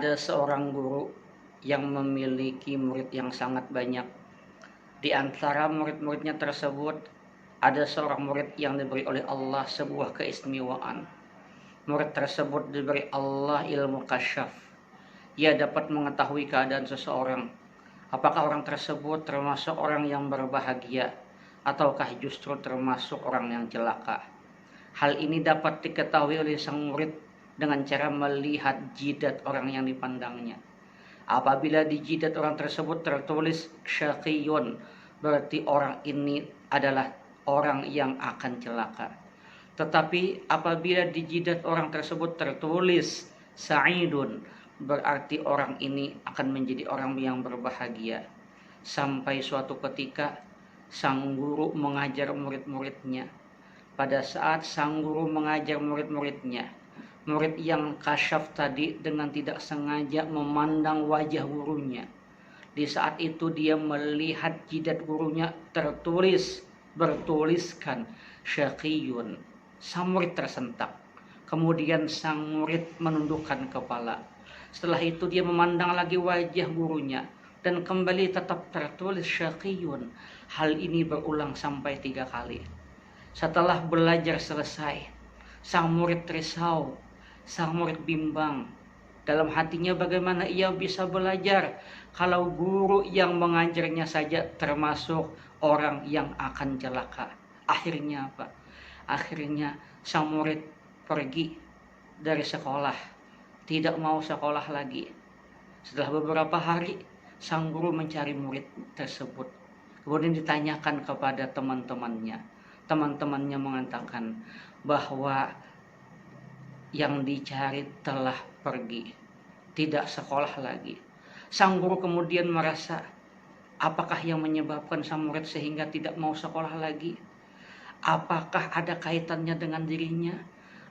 Ada seorang guru yang memiliki murid yang sangat banyak. Di antara murid-muridnya tersebut, ada seorang murid yang diberi oleh Allah sebuah keistimewaan. Murid tersebut diberi Allah ilmu kasyaf. Ia dapat mengetahui keadaan seseorang. Apakah orang tersebut termasuk orang yang berbahagia, ataukah justru termasuk orang yang celaka. Hal ini dapat diketahui oleh sang murid dengan cara melihat jidat orang yang dipandangnya. Apabila di jidat orang tersebut tertulis syaqiyun, berarti orang ini adalah orang yang akan celaka. Tetapi apabila di jidat orang tersebut tertulis sa'idun, berarti orang ini akan menjadi orang yang berbahagia. Sampai suatu ketika sang guru mengajar murid-muridnya. Pada saat sang guru mengajar murid-muridnya, murid yang kasyaf tadi dengan tidak sengaja memandang wajah gurunya. Di saat itu dia melihat jidat gurunya bertuliskan syaqiyun. Sang murid tersentak. Kemudian sang murid menundukkan kepala. Setelah itu dia memandang lagi wajah gurunya dan kembali tetap tertulis syaqiyun. Hal ini berulang sampai 3 kali. Setelah belajar selesai, sang murid risau, sang murid bimbang. Dalam hatinya bagaimana ia bisa belajar kalau guru yang mengajarnya saja termasuk orang yang akan celaka. Akhirnya apa? Akhirnya sang murid pergi dari sekolah, tidak mau sekolah lagi. Setelah beberapa hari, sang guru mencari murid tersebut. Kemudian ditanyakan kepada teman-temannya. Teman-temannya mengatakan bahwa yang dicari telah pergi, tidak sekolah lagi. Sang guru kemudian merasa, apakah yang menyebabkan sang murid sehingga tidak mau sekolah lagi? Apakah ada kaitannya dengan dirinya?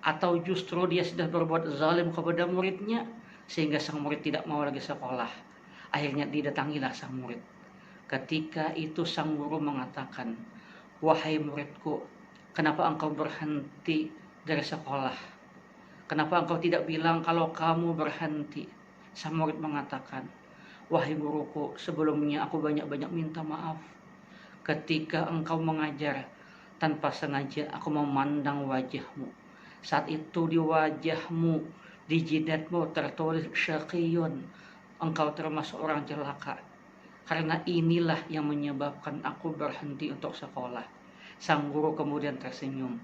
Atau justru dia sudah berbuat zalim kepada muridnya sehingga sang murid tidak mau lagi sekolah? Akhirnya didatangilah sang murid. Ketika itu sang guru mengatakan, wahai muridku, kenapa engkau berhenti dari sekolah? Kenapa engkau tidak bilang kalau kamu berhenti? Sang murid mengatakan, wahai guruku, sebelumnya aku banyak-banyak minta maaf. Ketika engkau mengajar, tanpa sengaja aku memandang wajahmu. Saat itu di wajahmu, di jidatmu tertulis syaqiyun. Engkau termasuk orang celaka. Karena inilah yang menyebabkan aku berhenti untuk sekolah. Sang guru kemudian tersenyum.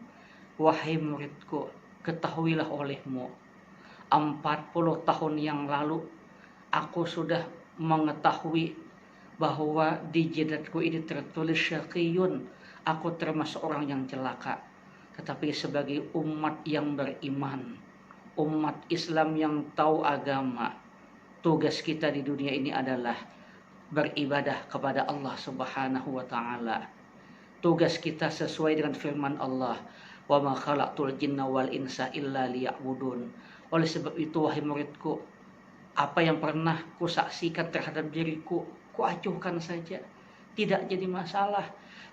Wahai muridku, ketahuilah olehmu, 40 tahun yang lalu aku sudah mengetahui bahwa di jidatku ini tertulis syaqiyun. Aku termasuk orang yang celaka. Tetapi sebagai umat yang beriman, umat Islam yang tahu agama, tugas kita di dunia ini adalah beribadah kepada Allah Subhanahu wa taala. Tugas kita sesuai dengan firman Allah, wa ma khalaqtul jinna wal insa illa liya'budun. Oleh sebab itu wahai muridku, apa yang pernah kusaksikan terhadap diriku, kuacuhkan saja. Tidak jadi masalah.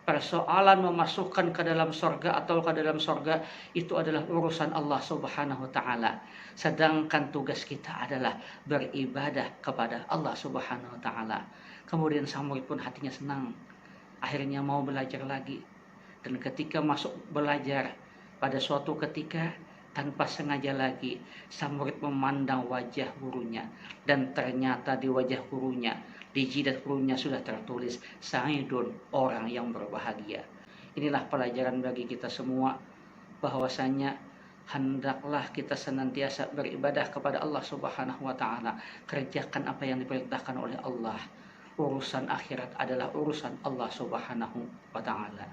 Persoalan memasukkan ke dalam surga atau ke dalam surga itu adalah urusan Allah Subhanahu wa taala. Sedangkan tugas kita adalah beribadah kepada Allah Subhanahu wa taala. Kemudian sang murid pun hatinya senang. Akhirnya mau belajar lagi. Dan ketika masuk belajar, pada suatu ketika tanpa sengaja lagi sang murid memandang wajah gurunya, dan ternyata di wajah gurunya, di jidat gurunya sudah tertulis sa'idun, orang yang berbahagia. Inilah pelajaran bagi kita semua, bahwasanya hendaklah kita senantiasa beribadah kepada Allah Subhanahu wa taala, kerjakan apa yang diperintahkan oleh Allah. Urusan akhirat adalah urusan Allah Subhanahu wa taala.